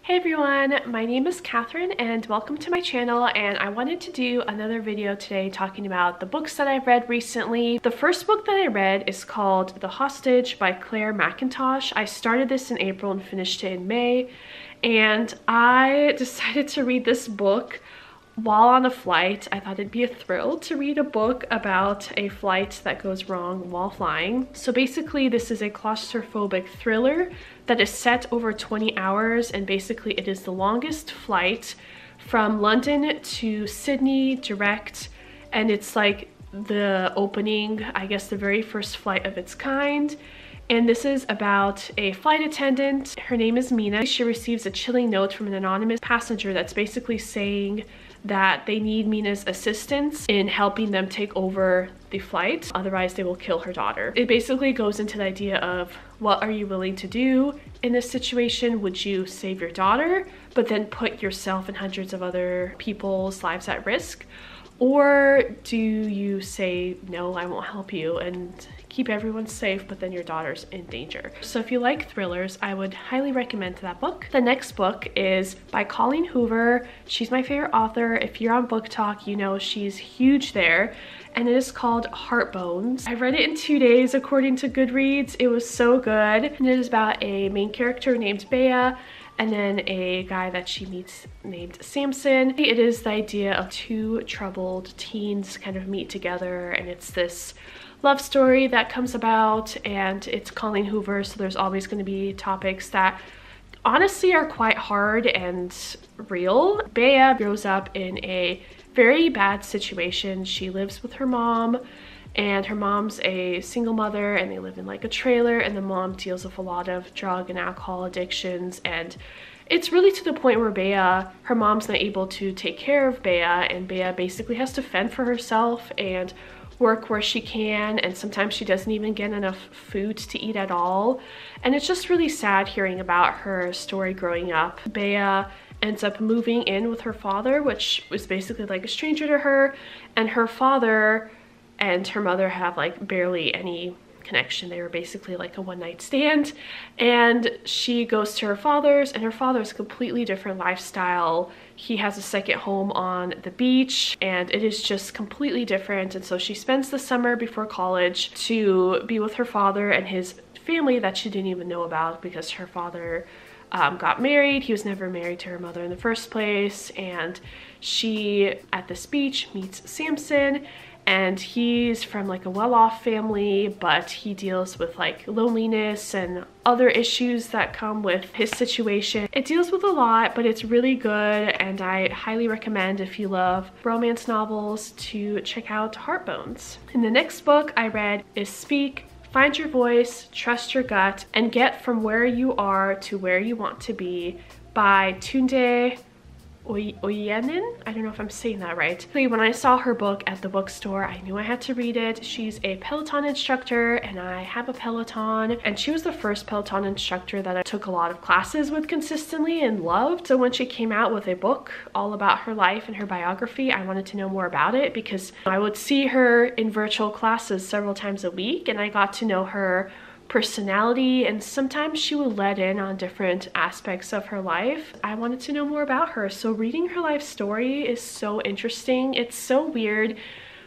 Hey everyone, my name is Catherine and welcome to my channel, and I wanted to do another video today talking about the books that I've read recently. The first book that I read is called The Hostage by Claire McIntosh. I started this in April and finished it in May, and I decided to read this book while on a flight. I thought it'd be a thrill to read a book about a flight that goes wrong while flying. So basically this is a claustrophobic thriller that is set over 20 hours, and basically it is the longest flight from London to Sydney direct, and it's like the opening, I guess the very first flight of its kind. And this is about a flight attendant. Her name is Mina. She receives a chilling note from an anonymous passenger that's basically saying that they need Mina's assistance in helping them take over the flight, otherwise they will kill her daughter. It basically goes into the idea of, what are you willing to do in this situation? Would you save your daughter but then put yourself and hundreds of other people's lives at risk? Or do you say, no, I won't help you, and keep everyone safe, but then your daughter's in danger? So if you like thrillers, I would highly recommend that book. The next book is by Colleen Hoover. She's my favorite author. If you're on Book Talk, you know she's huge there. And it is called Heartbones. I read it in 2 days according to Goodreads. It was so good. And it is about a main character named Bea, and then a guy that she meets named Samson. It is the idea of two troubled teens kind of meet together, and it's this love story that comes about, and it's Colleen Hoover, so there's always going to be topics that honestly are quite hard and real. Bea grows up in a very bad situation. She lives with her mom, and her mom's a single mother, and they live in like a trailer, and the mom deals with a lot of drug and alcohol addictions, and it's really to the point where her mom's not able to take care of Bea, and Bea basically has to fend for herself and work where she can, and sometimes she doesn't even get enough food to eat at all. And it's just really sad hearing about her story growing up. Bea ends up moving in with her father, which was basically like a stranger to her, and her father and her mother have like barely any connection. They were basically like a one-night stand, and she goes to her father's, and her father's a completely different lifestyle. He has a second home on the beach, and it is just completely different. And so she spends the summer before college to be with her father and his family that she didn't even know about, because her father got married. He was never married to her mother in the first place. And she, at this beach, meets Samson, and he's from like a well-off family, but he deals with like loneliness and other issues that come with his situation. It deals with a lot, but it's really good, and I highly recommend, if you love romance novels, to check out Heartbones. And the next book I read is Speak, Find Your Voice, Trust Your Gut, and Get From Where You Are to Where You Want to Be by Tunde Oyenin. I don't know if I'm saying that right. When I saw her book at the bookstore, I knew I had to read it. She's a Peloton instructor, and I have a Peloton, and she was the first Peloton instructor that I took a lot of classes with consistently and loved. So when she came out with a book all about her life and her biography, I wanted to know more about it, because I would see her in virtual classes several times a week, and I got to know her personality, and sometimes she would let in on different aspects of her life. I wanted to know more about her, so reading her life story is so interesting. It's so weird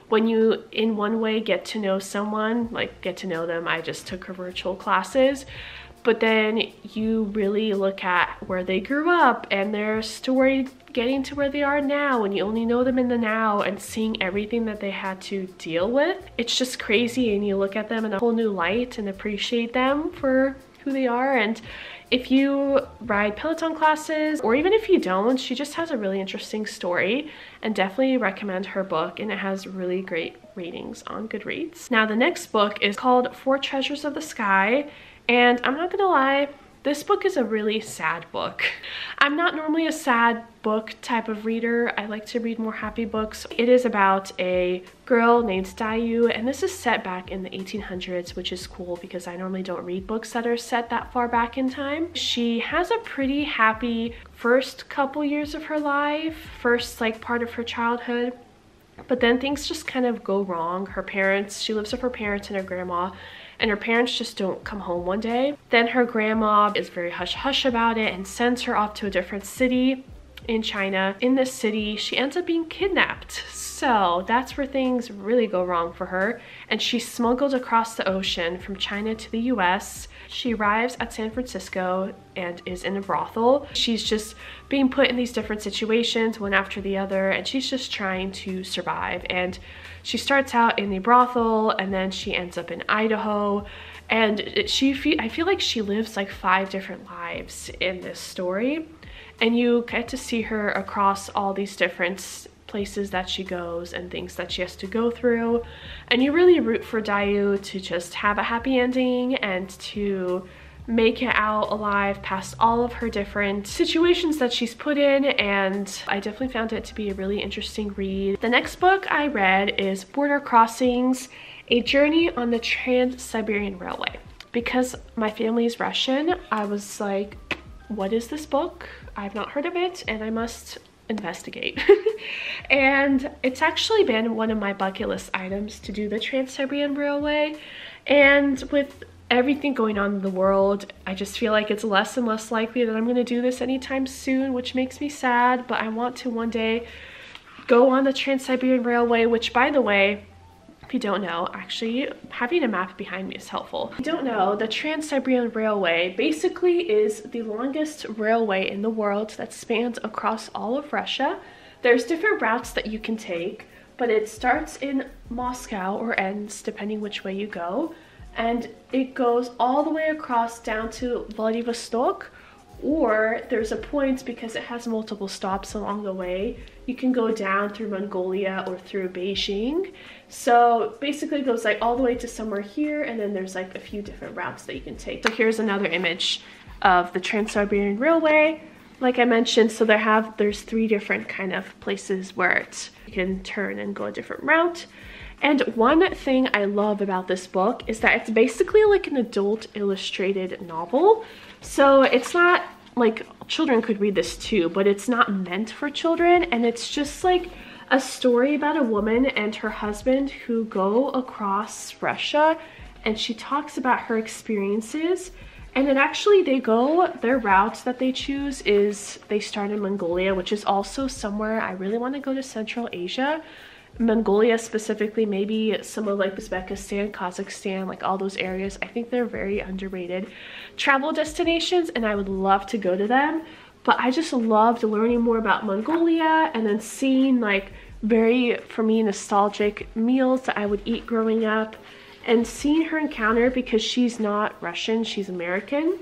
when you in one way get to know someone, like get to know them. I just took her virtual classes, but then you really look at where they grew up and their story getting to where they are now, and you only know them in the now, and seeing everything that they had to deal with. It's just crazy, and you look at them in a whole new light and appreciate them for who they are. And if you ride Peloton classes, or even if you don't, she just has a really interesting story, and definitely recommend her book, and it has really great ratings on Goodreads. Now the next book is called Four Treasures of the Sky, and I'm not gonna lie, this book is a really sad book. I'm not normally a sad book type of reader. I like to read more happy books. It is about a girl named Dayu, and this is set back in the 1800s, which is cool because I normally don't read books that are set that far back in time. She has a pretty happy first couple years of her life, first like part of her childhood. But then things just kind of go wrong. Her parents, she lives with her parents and her grandma, and her parents just don't come home one day. Then her grandma is very hush-hush about it and sends her off to a different city in China. In this city, she ends up being kidnapped. So that's where things really go wrong for her, and she's smuggled across the ocean from China to the US. She arrives at San Francisco and is in a brothel. She's just being put in these different situations, one after the other, and she's just trying to survive. And she starts out in the brothel, and then she ends up in Idaho. And I feel like she lives like 5 different lives in this story. And you get to see her across all these different places that she goes and things that she has to go through. And you really root for Dayu to just have a happy ending and to make it out alive past all of her different situations that she's put in. And I definitely found it to be a really interesting read. The next book I read is Border Crossings, A Journey on the Trans-Siberian Railway. Because my family is Russian, I was like, what is this book? I've not heard of it and I must investigate. And it's actually been one of my bucket list items to do the Trans-Siberian Railway. And with everything going on in the world, I just feel like it's less and less likely that I'm going to do this anytime soon, which makes me sad. But I want to one day go on the Trans-Siberian Railway, which, by the way, if you don't know, actually having a map behind me is helpful. If you don't know, the Trans-Siberian Railway basically is the longest railway in the world that spans across all of Russia. There's different routes that you can take, but it starts in Moscow or ends depending which way you go, and it goes all the way across down to Vladivostok, or there's a point, because it has multiple stops along the way, you can go down through Mongolia or through Beijing. So basically it goes like all the way to somewhere here, and then there's like a few different routes that you can take. So here's another image of the Trans-Siberian Railway. Like I mentioned, so there's 3 different kind of places where you can turn and go a different route. And one thing I love about this book is that it's basically like an adult illustrated novel. So it's not like children could read this too, but it's not meant for children. And it's just like a story about a woman and her husband who go across Russia, and she talks about her experiences. And then actually their routes that they choose is they start in Mongolia, which is also somewhere I really want to go to Central Asia. Mongolia specifically, maybe some of like Uzbekistan, Kazakhstan, like all those areas. I think they're very underrated travel destinations and I would love to go to them. But I just loved learning more about Mongolia and then seeing like very, for me, nostalgic meals that I would eat growing up, and seeing her encounter, because she's not Russian, she's American,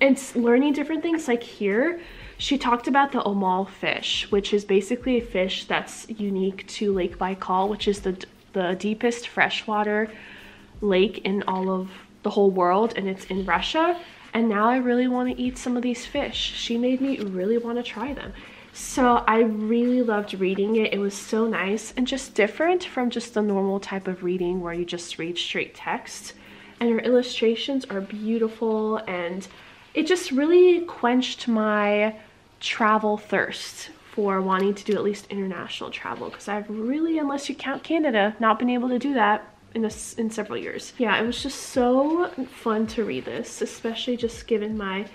and learning different things. Like here, she talked about the Omal fish, which is basically a fish that's unique to Lake Baikal, which is the deepest freshwater lake in all of the whole world, and it's in Russia. And now I really want to eat some of these fish. She made me really want to try them. So I really loved reading it. It was so nice and just different from just the normal type of reading where you just read straight text. And her illustrations are beautiful, and it just really quenched my travel thirst for wanting to do at least international travel, because I've really, unless you count Canada, not been able to do that in several years. Yeah, it was just so fun to read this, especially just given my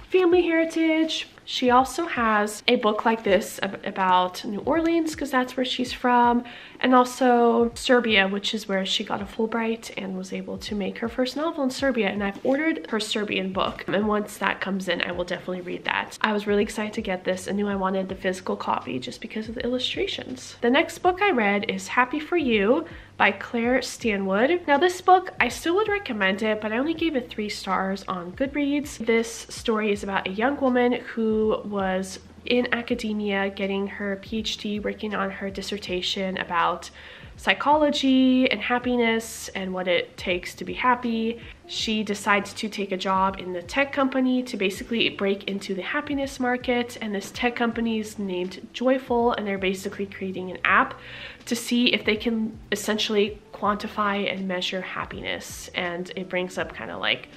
family heritage. She also has a book like this about New Orleans, because that's where she's from, and also Serbia, which is where she got a Fulbright and was able to make her first novel in Serbia. And I've ordered her Serbian book, and once that comes in, I will definitely read that. I was really excited to get this and knew I wanted the physical copy just because of the illustrations. The next book I read is Happy for You by Claire Stanwood. Now this book, I still would recommend it, but I only gave it 3 stars on Goodreads. This story is about a young woman who was in academia getting her PhD, working on her dissertation about psychology and happiness and what it takes to be happy. She decides to take a job in the tech company to basically break into the happiness market, and this tech company is named Joyful, and they're basically creating an app to see if they can essentially quantify and measure happiness. And it brings up kind of like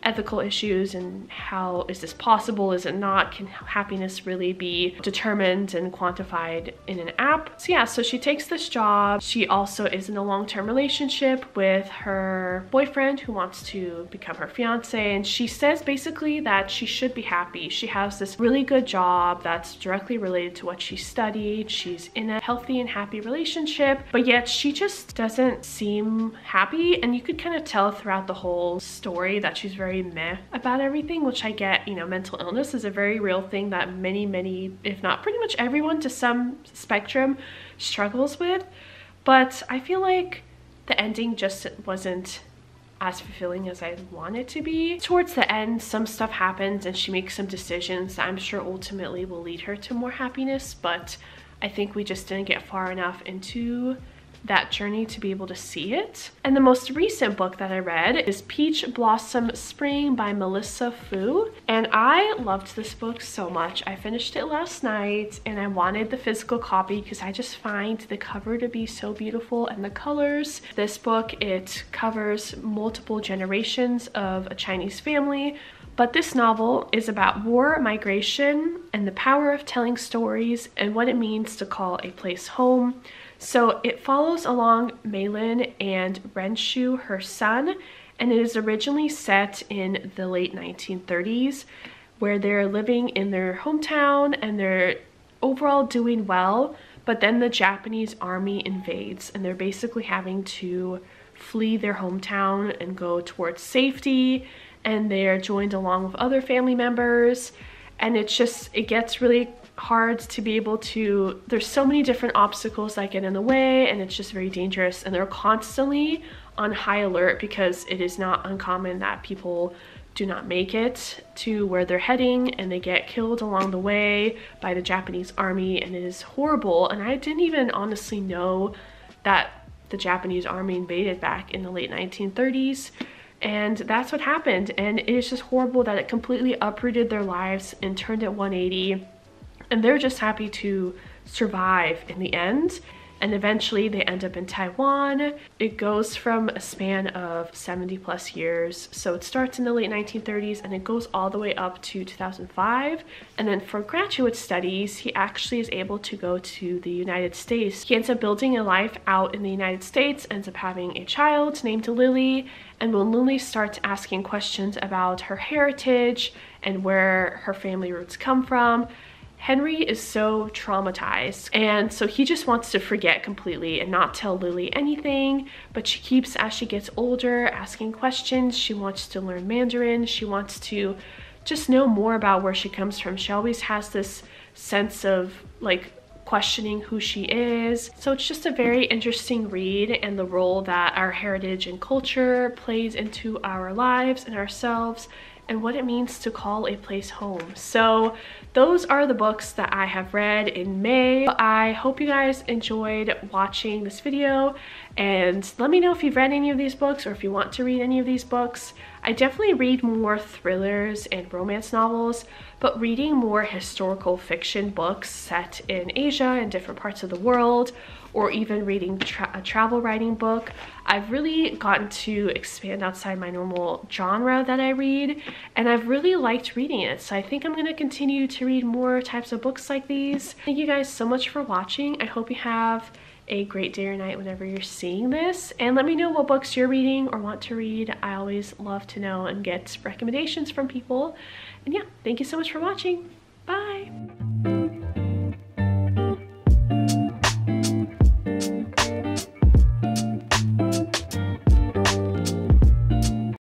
ethical issues and how is this possible, is it not, can happiness really be determined and quantified in an app. So yeah, so she takes this job. She also is in a long-term relationship with her boyfriend who wants to become her fiance, and she says basically that she should be happy. She has this really good job that's directly related to what she studied. She's in a healthy and happy relationship, but yet she just doesn't seem happy, and you could kind of tell throughout the whole story that she's very meh about everything, which I get. You know, mental illness is a very real thing that many, if not pretty much everyone to some spectrum struggles with, but I feel like the ending just wasn't as fulfilling as I want it to be. Towards the end, some stuff happens and she makes some decisions that I'm sure ultimately will lead her to more happiness, but I think we just didn't get far enough into that journey to be able to see it. And the most recent book that I read is Peach Blossom Spring by Melissa Fu, and I loved this book so much. I finished it last night and I wanted the physical copy because I just find the cover to be so beautiful and the colors. This book, it covers multiple generations of a Chinese family, but this novel is about war, migration, and the power of telling stories and what it means to call a place home. So it follows along Meilin and Renshu, her son, and it is originally set in the late 1930s, where they're living in their hometown and they're overall doing well, but then the Japanese army invades and they're basically having to flee their hometown and go towards safety, and they're joined along with other family members, and it gets really hard to be able to, there's so many different obstacles that get in the way, and it's just very dangerous, and they're constantly on high alert because it is not uncommon that people do not make it to where they're heading and they get killed along the way by the Japanese army, and it is horrible. And I didn't even honestly know that the Japanese army invaded back in the late 1930s, and that's what happened, and it is just horrible that it completely uprooted their lives and turned it 180. And they're just happy to survive in the end. And eventually they end up in Taiwan. It goes from a span of 70 plus years. So it starts in the late 1930s and it goes all the way up to 2005. And then for graduate studies, he actually is able to go to the United States. He ends up building a life out in the United States, ends up having a child named Lily. And when Lily starts asking questions about her heritage and where her family roots come from, Henry is so traumatized, and so he just wants to forget completely and not tell Lily anything, but she keeps, as she gets older, asking questions. She wants to learn Mandarin. She wants to just know more about where she comes from. She always has this sense of like questioning who she is. So it's just a very interesting read, and the role that our heritage and culture plays into our lives and ourselves, and what it means to call a place home. So those are the books that I have read in May. I hope you guys enjoyed watching this video, and let me know if you've read any of these books or if you want to read any of these books. I definitely read more thrillers and romance novels, but reading more historical fiction books set in Asia and different parts of the world, or even reading a travel writing book, I've really gotten to expand outside my normal genre that I read, and I've really liked reading it. So I think I'm gonna continue to read more types of books like these. Thank you guys so much for watching. I hope you have a great day or night whenever you're seeing this, and let me know what books you're reading or want to read. I always love to know and get recommendations from people. And yeah, thank you so much for watching. Bye.